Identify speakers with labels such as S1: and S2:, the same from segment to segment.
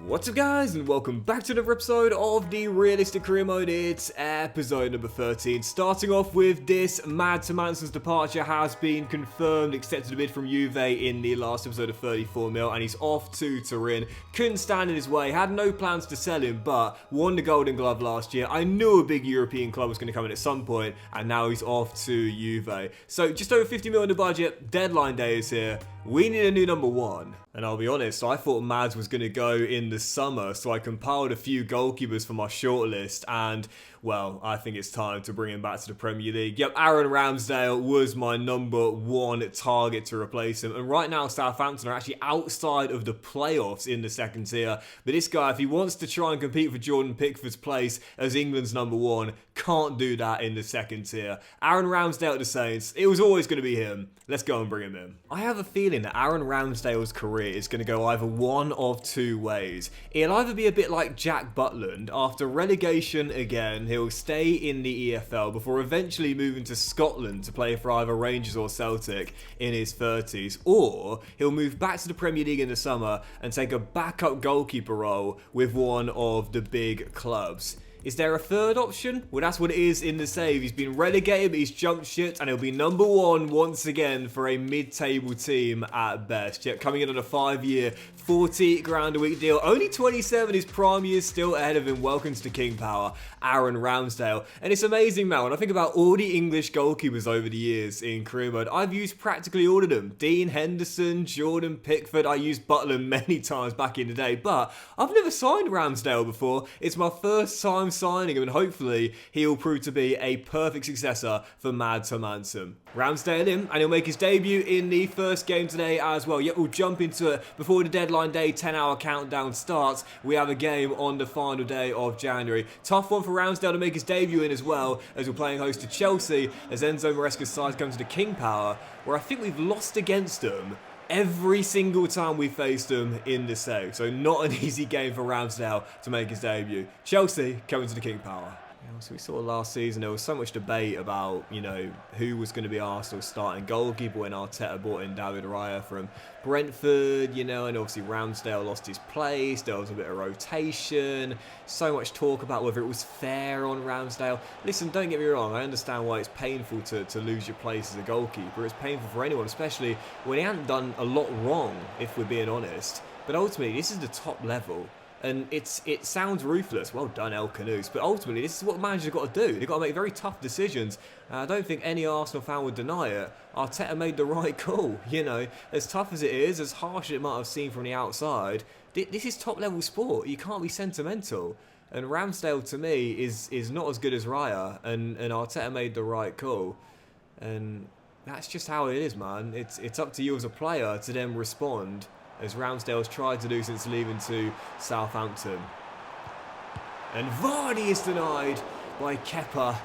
S1: What's up guys, and welcome back to another episode of the Realistic Career Mode. It's episode number 13. Starting off with this, Mads Hermansen's departure has been confirmed, accepted a bid from Juve in the last episode of 34 mil, and he's off to Turin. Couldn't stand in his way, had no plans to sell him, but won the Golden Glove last year. I knew a big European club was going to come in at some point, and now he's off to Juve. So just over 50 mil in the budget, deadline day is here. We need a new number one. And I'll be honest, I thought Mads was going to go in the summer, so I compiled a few goalkeepers for my shortlist, and, well, I think it's time to bring him back to the Premier League. Yep, Aaron Ramsdale was my number one target to replace him, and right now Southampton are actually outside of the playoffs in the second tier, but this guy, if he wants to try and compete for Jordan Pickford's place as England's number one, can't do that in the second tier. Aaron Ramsdale at the Saints, it was always going to be him. Let's go and bring him in. I have a feeling that Aaron Ramsdale's career is going to go either one of two ways. It'll either be a bit like Jack Butland. After relegation again, he'll stay in the EFL before eventually moving to Scotland to play for either Rangers or Celtic in his 30s, or he'll move back to the Premier League in the summer and take a backup goalkeeper role with one of the big clubs. Is there a third option? Well, that's what it is in the save. He's been relegated, but he's jumped ship, and he'll be number one once again for a mid-table team at best. Yet coming in on a 5-year, 40 grand a week deal. Only 27, his prime year still ahead of him. Welcome to King Power, Aaron Ramsdale. And it's amazing, man, when I think about all the English goalkeepers over the years in career mode, I've used practically all of them. Dean Henderson, Jordan Pickford, I used Butland many times back in the day, but I've never signed Ramsdale before. It's my first time signing him, and hopefully he'll prove to be a perfect successor for Mads Hermansen. Ramsdale in, and he'll make his debut in the first game today as well. Yep, we'll jump into it before the deadline day 10-hour countdown starts. We have a game on the final day of January. Tough one for Ramsdale to make his debut in as well, as we're playing host to Chelsea, as Enzo Maresca's side comes to the King Power, where I think we've lost against them every single time we faced them in the save. So not an easy game for Ramsdale to make his debut. Chelsea coming to the King Power. So we saw last season there was so much debate about, who was going to be Arsenal's starting goalkeeper when Arteta brought in David Raya from Brentford, and obviously Ramsdale lost his place. There was a bit of rotation. So much talk about whether it was fair on Ramsdale. Listen, don't get me wrong, I understand why it's painful to lose your place as a goalkeeper. It's painful for anyone, especially when he hadn't done a lot wrong, if we're being honest. But ultimately, this is the top level. And it sounds ruthless. Well done, El Canoes. But ultimately, this is what managers have got to do. They've got to make very tough decisions. I don't think any Arsenal fan would deny it. Arteta made the right call. As tough as it is, as harsh as it might have seemed from the outside, this is top-level sport. You can't be sentimental. And Ramsdale, to me, is not as good as Raya. And Arteta made the right call. And that's just how it is, man. It's up to you as a player to then respond, as Ramsdale's tried to do since leaving to Southampton. And Vardy is denied by Kepa,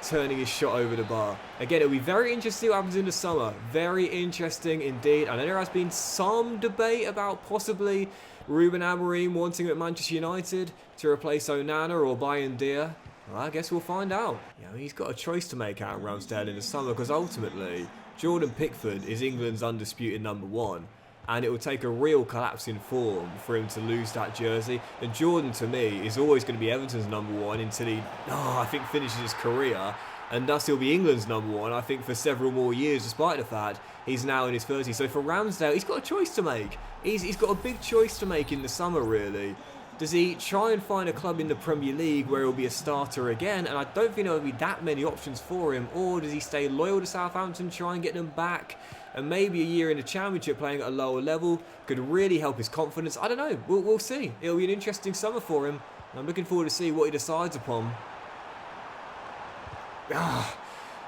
S1: turning his shot over the bar. Again, it'll be very interesting to see what happens in the summer. Very interesting indeed. I know there has been some debate about possibly Ruben Amorim wanting him at Manchester United to replace Onana or Bayern Dia. Well, I guess we'll find out. He's got a choice to make out Ramsdale in the summer, because ultimately Jordan Pickford is England's undisputed number one. And it will take a real collapse in form for him to lose that jersey. And Jordan, to me, is always going to be Everton's number one until he, I think, finishes his career. And thus he'll be England's number one, I think, for several more years, despite the fact he's now in his 30s. So for Ramsdale, he's got a choice to make. He's got a big choice to make in the summer, really. Does he try and find a club in the Premier League where he'll be a starter again? And I don't think there will be that many options for him. Or does he stay loyal to Southampton, try and get them back? And maybe a year in the Championship playing at a lower level could really help his confidence. I don't know. We'll see. It'll be an interesting summer for him. I'm looking forward to see what he decides upon.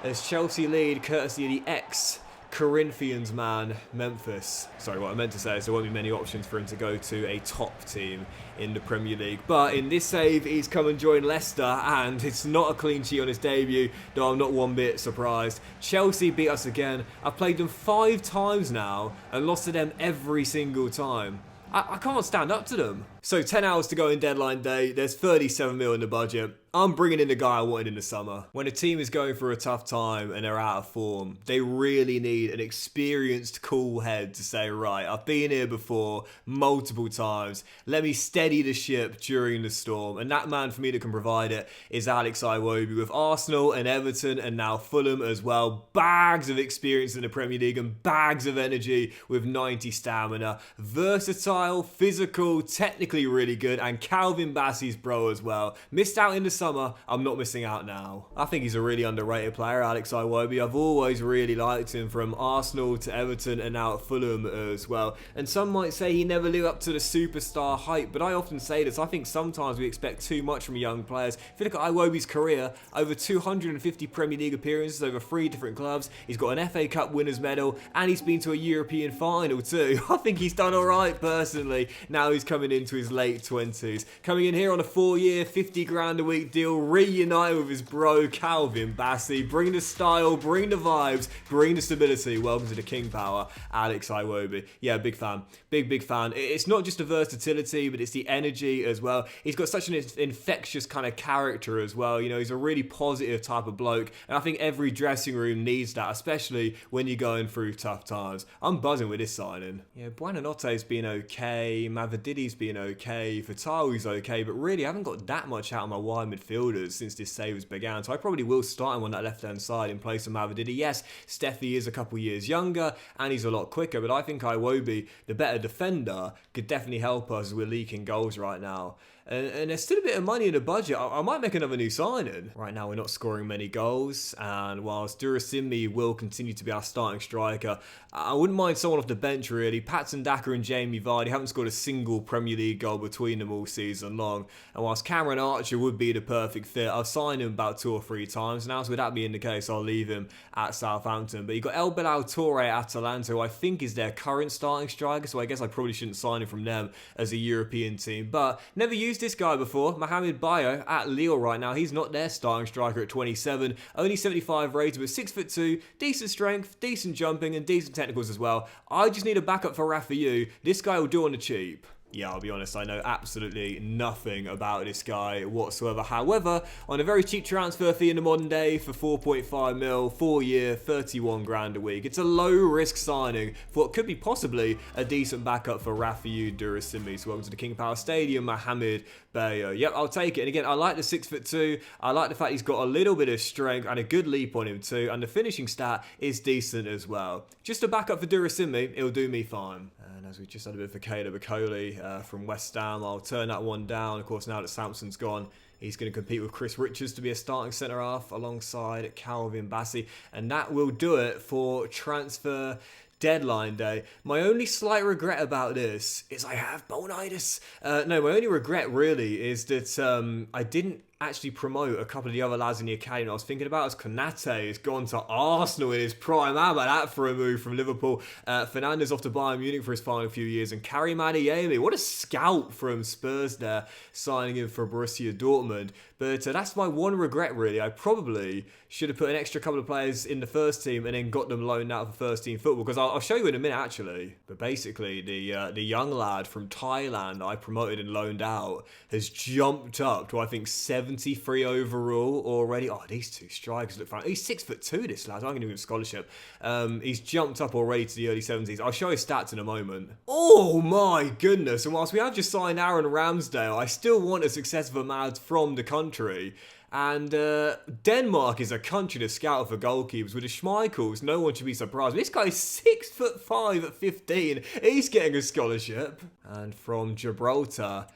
S1: As Chelsea lead, courtesy of the ex-Corinthians man, Memphis. Sorry, what I meant to say is there won't be many options for him to go to a top team in the Premier League. But in this save, he's come and joined Leicester, and it's not a clean sheet on his debut, though I'm not one bit surprised. Chelsea beat us again. I've played them 5 times now and lost to them every single time. I can't stand up to them. So 10 hours to go in deadline day. There's 37 mil in the budget. I'm bringing in the guy I wanted in the summer. When a team is going through a tough time and they're out of form, they really need an experienced, cool head to say, right, I've been here before multiple times. Let me steady the ship during the storm. And that man for me that can provide it is Alex Iwobi, with Arsenal and Everton and now Fulham as well. Bags of experience in the Premier League and bags of energy with 90 stamina. Versatile, physical, technically really good, and Calvin Bassey's bro as well. Missed out in the summer, I'm not missing out now. I think he's a really underrated player, Alex Iwobi. I've always really liked him, from Arsenal to Everton and now at Fulham as well. And some might say he never lived up to the superstar hype, but I often say this, I think sometimes we expect too much from young players. If you look at Iwobi's career, over 250 Premier League appearances, over 3 different clubs, he's got an FA Cup winners medal, and he's been to a European final too. I think he's done alright personally. Now he's coming into his late 20s. Coming in here on a 4-year, 50 grand a week deal, reunite with his bro Calvin Bassey. Bring the style, bring the vibes, bring the stability. Welcome to the King Power, Alex Iwobi. Yeah, big fan. Big fan. It's not just the versatility, but it's the energy as well. He's got such an infectious kind of character as well. You know, he's a really positive type of bloke, and I think every dressing room needs that, especially when you're going through tough times. I'm buzzing with this signing. Yeah, Buonanotte's been okay, Mavadidi's been okay, Fatawi's okay, but really I haven't got that much out of my wide midfielders since this save began, so I probably will start him on that left-hand side in place of Mavadidi. Yes, Steffi is a couple years younger and he's a lot quicker, but I think Iwobi, the better defender, could definitely help us as we're leaking goals right now. And there's still a bit of money in the budget. I might make another new signing. Right now we're not scoring many goals, and whilst Durasimbi will continue to be our starting striker, I wouldn't mind someone off the bench really. Patson Daka and Jamie Vardy haven't scored a single Premier League goal between them all season long, and whilst Cameron Archer would be the perfect fit, I've signed him about 2 or 3 times. Now, so with that being the case, I'll leave him at Southampton. But you've got El Bilal Toure at Atalanta, who I think is their current starting striker, so I guess I probably shouldn't sign him from them as a European team. But never used this guy before. Mohamed Bayo at Lille right now. He's not their starting striker at 27. Only 75 rated, but 6'2", decent strength, decent jumping, and decent technicals as well. I just need a backup for Rafayu. This guy will do on the cheap. Yeah, I'll be honest, I know absolutely nothing about this guy whatsoever. However, on a very cheap transfer fee in the modern day for 4.5 mil, 4-year, 31 grand a week, it's a low-risk signing for what could be possibly a decent backup for Rafayu Durasimbi. So welcome to the King Power Stadium, Mohamed Bayo. Yep, I'll take it. And again, I like the 6'2". I like the fact he's got a little bit of strength and a good leap on him too, and the finishing stat is decent as well. Just a backup for Durasimbi, it'll do me fine. And as we just had a bit of Fakeda Bacoli from West Ham, I'll turn that one down. Of course, now that Samson's gone, he's going to compete with Chris Richards to be a starting centre-half alongside Calvin Bassey. And that will do it for transfer deadline day. My only slight regret about this is I have bonitis. No, my only regret really is that I didn't actually promote a couple of the other lads in the academy I was thinking about, as Konate has gone to Arsenal in his prime. How about that for a move from Liverpool? Fernandes off to Bayern Munich for his final few years, and Karim Adeyemi, what a scout from Spurs there, signing him for Borussia Dortmund. But that's my one regret really. I probably should have put an extra couple of players in the first team and then got them loaned out for first team football, because I'll show you in a minute actually. But basically the young lad from Thailand that I promoted and loaned out has jumped up to I think 73 overall already. Oh, these two strikers look fun. He's 6'2", this lad. I'm going to give him a scholarship. He's jumped up already to the early 70s. I'll show his stats in a moment. Oh my goodness. And whilst we have just signed Aaron Ramsdale, I still want a success of a lad from the country. And Denmark is a country to scout for goalkeepers. With the Schmeichels, no one should be surprised. This guy's 6'5" at 15. He's getting a scholarship. And from Gibraltar,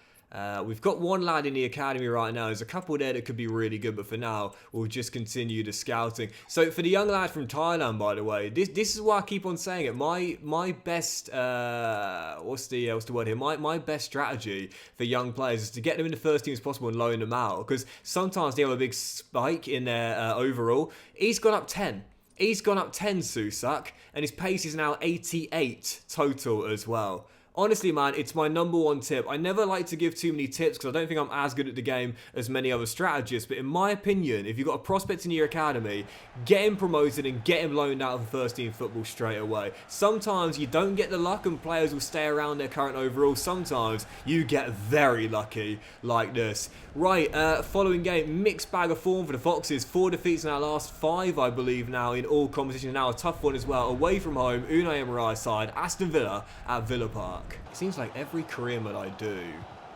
S1: we've got one lad in the academy right now. There's a couple there that could be really good, but for now, we'll just continue the scouting. So for the young lad from Thailand, by the way, this is why I keep on saying it. My best what's the word here? My best strategy for young players is to get them in the first team as possible and loan them out, because sometimes they have a big spike in their overall. He's gone up 10. He's gone up 10, Susak, and his pace is now 88 total as well. Honestly, man, it's my #1 tip. I never like to give too many tips because I don't think I'm as good at the game as many other strategists. But in my opinion, if you've got a prospect in your academy, get him promoted and get him loaned out for first team football straight away. Sometimes you don't get the luck and players will stay around their current overall. Sometimes you get very lucky like this. Right, following game, mixed bag of form for the Foxes. 4 defeats in our last 5, I believe, now in all competitions. Now a tough one as well. Away from home, Unai Emery's side, Aston Villa at Villa Park. It seems like every career mode I do,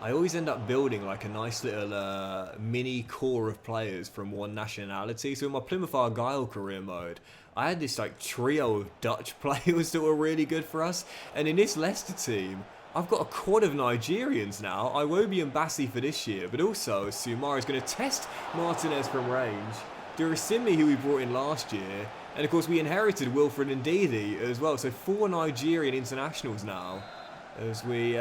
S1: I always end up building like a nice little mini core of players from one nationality. So in my Plymouth Argyle career mode, I had this like trio of Dutch players that were really good for us. And in this Leicester team, I've got a quad of Nigerians now. Iwobi and Bassi for this year, but also Sumar is going to test Martinez from range. Durasimi, who we brought in last year. And of course we inherited Wilfred and Ndidi as well. So 4 Nigerian internationals now. As we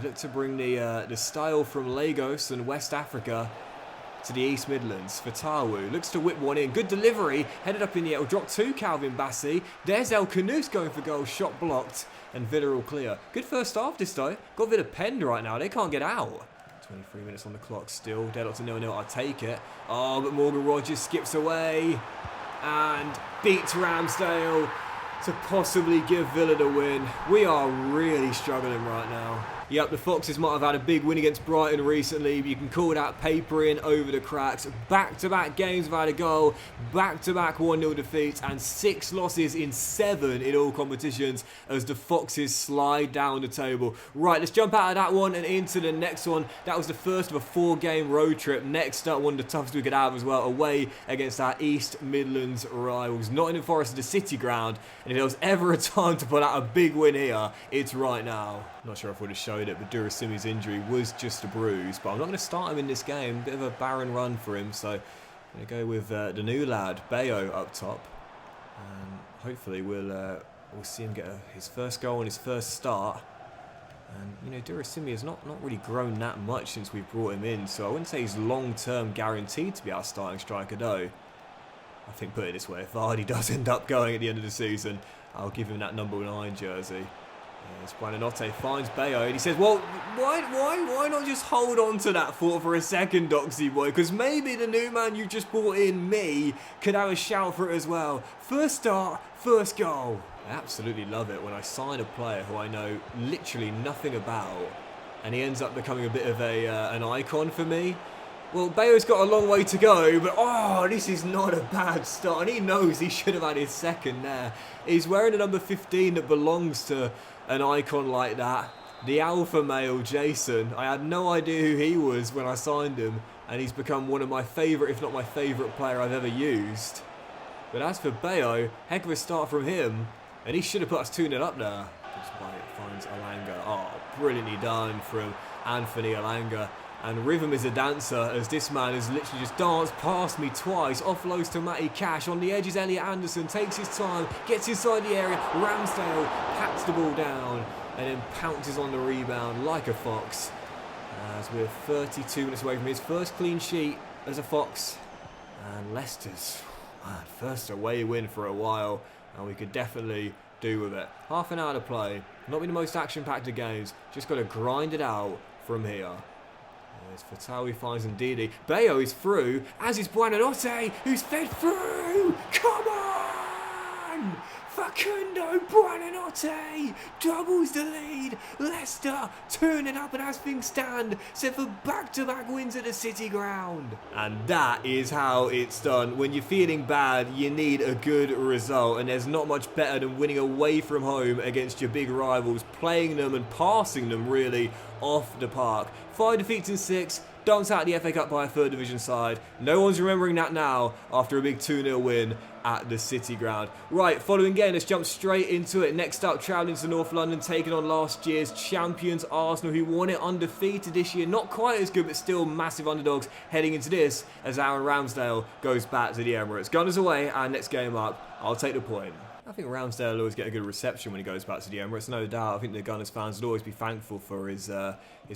S1: look to bring the style from Lagos and West Africa to the East Midlands. Fatawu looks to whip one in. Good delivery. Headed up in the air. Will drop to Calvin Bassi. There's El Canoes going for goal. Shot blocked. And Villa all clear. Good first half this though. Got Villa penned right now. They can't get out. 23 minutes on the clock still. Deadlock to 0-0. I'll take it. Oh, but Morgan Rogers skips away. And beats Ramsdale to possibly give Villa the win. We are really struggling right now. Yep, the Foxes might have had a big win against Brighton recently, but you can call that papering over the cracks. Back-to-back games without a goal, back-to-back 1-0 defeats, and 6 losses in 7 in all competitions as the Foxes slide down the table. Right, let's jump out of that one and into the next one. That was the first of a 4-game road trip. Next up, one of the toughest we could have as well, away against our East Midlands rivals. Nottingham Forest at the City Ground, and if there was ever a time to pull out a big win here, it's right now. Not sure if I would have showed it, but Durasimi's injury was just a bruise. But I'm not going to start him in this game. Bit of a barren run for him. So I'm going to go with the new lad, Bayo, up top. And hopefully we'll see him get his first goal and his first start. And, you know, Durasimi has not really grown that much since we brought him in. So I wouldn't say he's long-term guaranteed to be our starting striker, though. I think, put it this way, if Vardy does end up going at the end of the season, I'll give him that #9 jersey. Yes, Buonanotte finds Bayo and he says, well, why not just hold on to that thought for a second, Doxy boy? Because maybe the new man you just brought in, me, could have a shout for it as well. First start, first goal. I absolutely love it when I sign a player who I know literally nothing about and he ends up becoming a bit of an icon for me. Well, Bayo's got a long way to go, but oh, this is not a bad start. And he knows he should have had his second there. He's wearing a number 15 that belongs to an icon like that. The alpha male, Jason. I had no idea who he was when I signed him. And he's become one of my favourite, if not my favourite player I've ever used. But as for Bayo, heck of a start from him. And he should have put us 2-0 up there. Finds Alanga. Oh, brilliantly done from Anthony Alanga. And rhythm is a dancer as this man has literally just danced past me twice. Offloads to Matty Cash. On the edge is Elliot Anderson. Takes his time. Gets inside the area. Ramsdale pats the ball down. And then pounces on the rebound like a fox. As we're 32 minutes away from his first clean sheet as a Fox. And Leicester's first away win for a while. And we could definitely do with it. Half an hour to play. Not been the most action-packed of games. Just got to grind it out from here. As Fatawi finds Ndidi. Bayo is through, as is Buonanotte, who's fed through! Come on! Facundo Buonanotte doubles the lead. Leicester turning up, and as things stand, set for back-to-back wins at the City Ground. And that is how it's done. When you're feeling bad, you need a good result, and there's not much better than winning away from home against your big rivals, playing them and passing them really off the park. 5 defeats in 6. Dumped out the FA Cup by a 3rd division side. No one's remembering that now after a big 2-0 win at the City Ground. Right, following game, let's jump straight into it. Next up, travelling to North London, taking on last year's champions Arsenal, who won it undefeated this year. Not quite as good, but still massive underdogs heading into this as Aaron Ramsdale goes back to the Emirates. Gunners away, and next game up, I'll take the point. I think Ramsdale will always get a good reception when he goes back to the Emirates, no doubt. I think the Gunners fans would always be thankful for his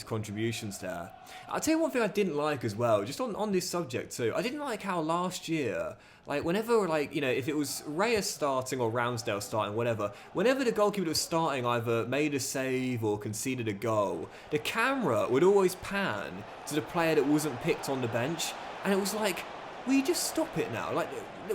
S1: contributions there. I'll tell you one thing I didn't like as well, just on this subject too. I didn't like how last year, like whenever, like, you know, if it was Reyes starting or Ramsdale starting, whatever, whenever the goalkeeper that was starting either made a save or conceded a goal, the camera would always pan to the player that wasn't picked on the bench, and it was like, will you just stop it now? Like,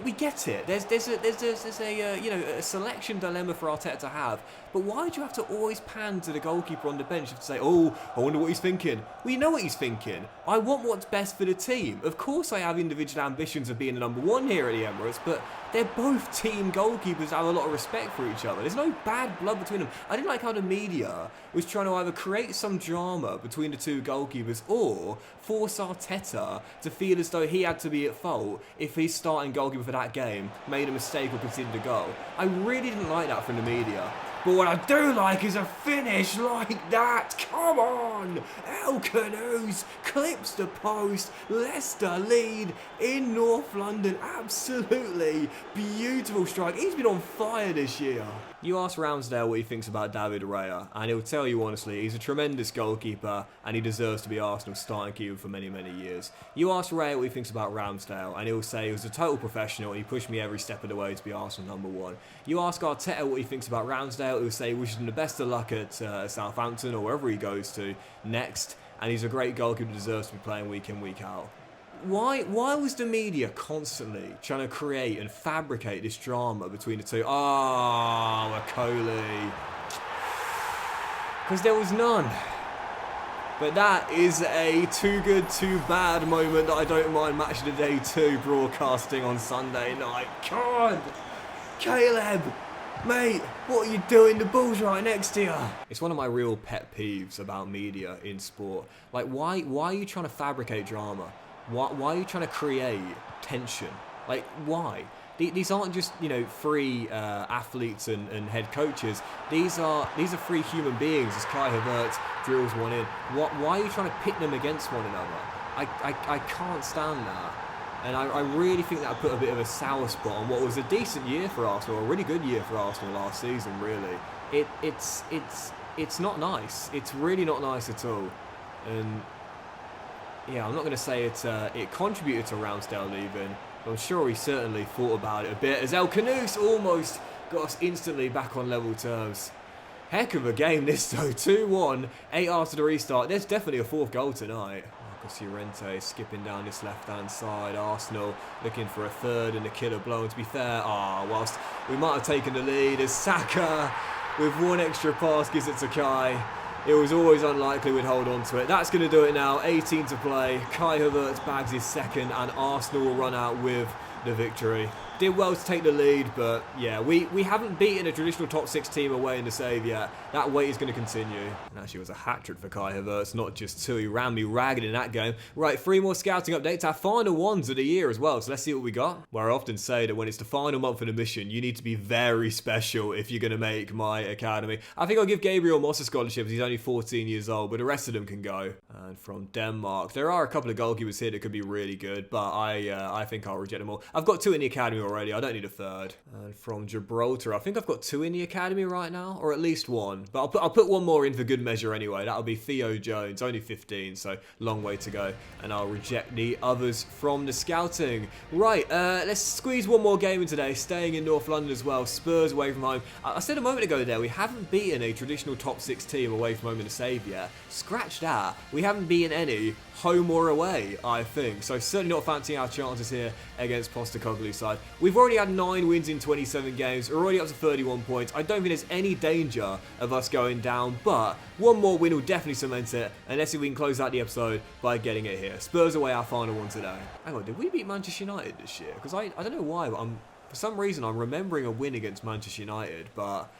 S1: we get it. There's a you know, a selection dilemma for Arteta to have. But why do you have to always pan to the goalkeeper on the bench to say, oh, I wonder what he's thinking? Well, you know what he's thinking. I want what's best for the team. Of course I have individual ambitions of being the number one here at the Emirates, but they're both team goalkeepers that have a lot of respect for each other. There's no bad blood between them. I didn't like how the media was trying to either create some drama between the two goalkeepers or force Arteta to feel as though he had to be at fault if his starting goalkeeper for that game made a mistake or conceded a goal. I really didn't like that from the media. But what I do like is a finish like that. Come on! El Canoes clips the post. Leicester lead in North London. Absolutely beautiful strike. He's been on fire this year. You ask Ramsdale what he thinks about David Raya, and he'll tell you honestly, he's a tremendous goalkeeper, and he deserves to be Arsenal's starting keeper for many, many years. You ask Raya what he thinks about Ramsdale, and he'll say he was a total professional, and he pushed me every step of the way to be Arsenal #1. You ask Arteta what he thinks about Ramsdale, he'll say he wishes him the best of luck at Southampton, or wherever he goes to next, and he's a great goalkeeper who deserves to be playing week in, week out. Why was the media constantly trying to create and fabricate this drama between the two? Oh, Akoli. Because there was none. But that is a too good, too bad moment that I don't mind Match of the Day 2 broadcasting on Sunday night. God! Caleb! Mate, what are you doing? The ball's right next to you. It's one of my real pet peeves about media in sport. Like, why are you trying to fabricate drama? Why are you trying to create tension? Like, why? These aren't just, you know, free athletes and head coaches. These are free human beings as Kai Havertz drills one in. Why are you trying to pit them against one another? I can't stand that. And I really think that put a bit of a sour spot on what was a decent year for Arsenal, a really good year for Arsenal last season, really. It's not nice. It's really not nice at all. And yeah, I'm not going to say it contributed to Ramsdale leaving. I'm sure he certainly thought about it a bit, as El Canoes almost got us instantly back on level terms. Heck of a game this though, 2-1, 8 after the restart. There's definitely a fourth goal tonight. Marcos Llorente skipping down this left-hand side. Arsenal looking for a third and a killer blow. And to be fair, whilst we might have taken the lead, as Saka with one extra pass gives it to Kai. It was always unlikely we'd hold on to it. That's going to do it now. 18 to play. Kai Havertz bags his second, and Arsenal will run out with the victory. Did well to take the lead, but yeah, we haven't beaten a traditional top 6 team away in the save yet. That wait is going to continue. And actually, it was a hat-trick for Kai Havertz, not just 2. He ran me ragged in that game. Right, 3 more scouting updates. Our final ones of the year as well, so let's see what we got. Well, I often say that when it's the final month of the mission, you need to be very special if you're going to make my academy. I think I'll give Gabriel Moss a scholarship, as he's only 14 years old, but the rest of them can go. And from Denmark, there are a couple of goalkeepers here that could be really good, but I think I'll reject them all. I've got 2 in the academy already. I don't need a third. And from Gibraltar, I think I've got 2 in the academy right now, or at least 1. But I'll put 1 more in for good measure anyway. That'll be Theo Jones, only 15, so long way to go. And I'll reject the others from the scouting. Right, let's squeeze 1 more game in today, staying in North London as well. Spurs away from home. I said a moment ago there, we haven't beaten a traditional top 6 team away from home in a save yet. Scratch that. We haven't beaten any home or away, I think. So certainly not fancying our chances here against Postecoglou's side. We've already had 9 wins in 27 games. We're already up to 31 points. I don't think there's any danger of us going down, but 1 more win will definitely cement it. And let's see if we can close out the episode by getting it here. Spurs away, our final one today. Hang on, did we beat Manchester United this year? Because I don't know why, but for some reason I'm remembering a win against Manchester United, but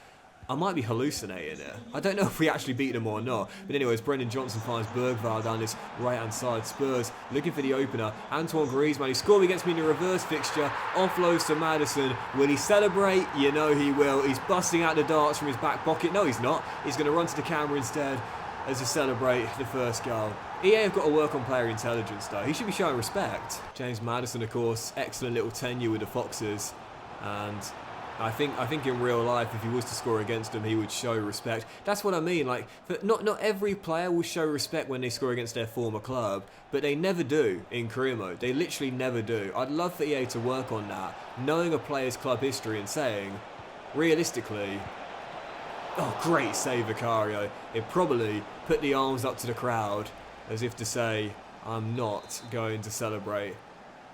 S1: I might be hallucinating it. I don't know if we actually beat them or not. But anyways, Brendan Johnson finds Bergvall down this right-hand side. Spurs looking for the opener. Antoine Griezmann, he scored against me in the reverse fixture. Offloads to Maddison. Will he celebrate? You know he will. He's busting out the darts from his back pocket. No, he's not. He's going to run to the camera instead as to celebrate the first goal. EA have got to work on player intelligence though. He should be showing respect. James Maddison, of course, excellent little tenure with the Foxes. And I think in real life, if he was to score against them, he would show respect. That's what I mean. Like, not every player will show respect when they score against their former club, but they never do in career mode. They literally never do. I'd love for EA to work on that, knowing a player's club history and saying, realistically, oh, great save, Vicario. It probably put the arms up to the crowd as if to say, I'm not going to celebrate,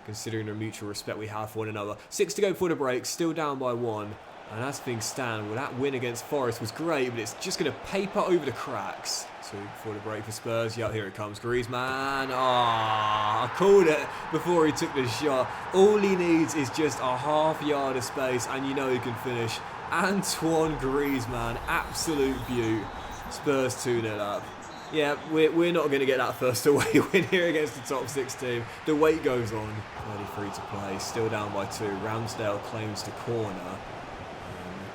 S1: considering the mutual respect we have for one another. 6 to go before the break, still down by 1. And as things stand, well, that win against Forest was great, but it's just going to paper over the cracks. 2 before the break for Spurs. Yeah, here it comes. Griezmann. I called it before he took the shot. All he needs is just a half yard of space, and you know he can finish. Antoine Griezmann, absolute beaut. Spurs 2-0 up. Yeah, we're not going to get that first away win here against the top 6 team. The wait goes on. 33 to play, still down by 2. Ramsdale claims the corner.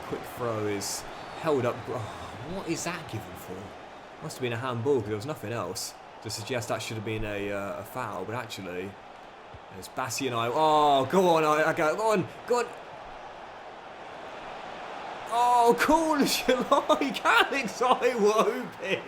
S1: Quick throw is held up. Oh, what is that given for? Must have been a handball because there was nothing else to suggest that should have been a foul. But actually, there's Bassi and I. Oh, go on, go on. Oh, cool as you like, Alex Iwobi.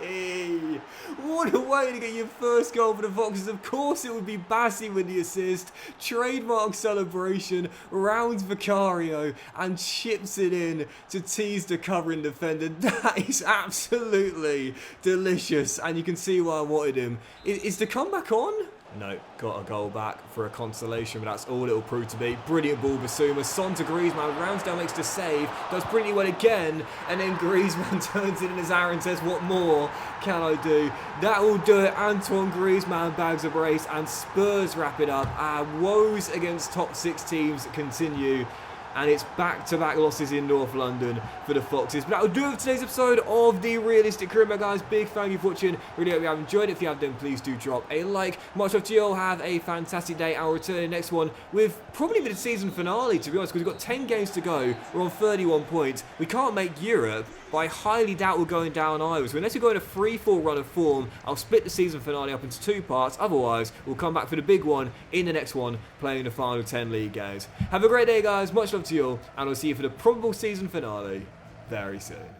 S1: What a way to get your first goal for the Foxes. Of course it would be Bassi with the assist. Trademark celebration, rounds Vicario and chips it in to tease the covering defender. That is absolutely delicious, and you can see why I wanted him. Is the comeback on? No, got a goal back for a consolation, but that's all it'll prove to be. Brilliant ball, Basuma. Son to Griezmann. Ramsdale makes the save. Does pretty well again. And then Griezmann turns it in as Aaron says, what more can I do? That will do it. Antoine Griezmann bags a brace and Spurs wrap it up. Our woes against top 6 teams continue. And it's back-to-back losses in North London for the Foxes. But that will do it for today's episode of the Realistic Career Mode, guys. Big thank you for watching. Really hope you have enjoyed it. If you have, then please do drop a like. Much love to you all. Have a fantastic day. I'll return in the next one with probably the season finale, to be honest, because we've got 10 games to go. We're on 31 points. We can't make Europe, but I highly doubt we're going down either. So unless we go in a 3-4 run of form, I'll split the season finale up into 2 parts. Otherwise, we'll come back for the big one in the next one, playing the final 10 league games. Have a great day, guys. Much love to you all, and I'll see you for the probable season finale very soon.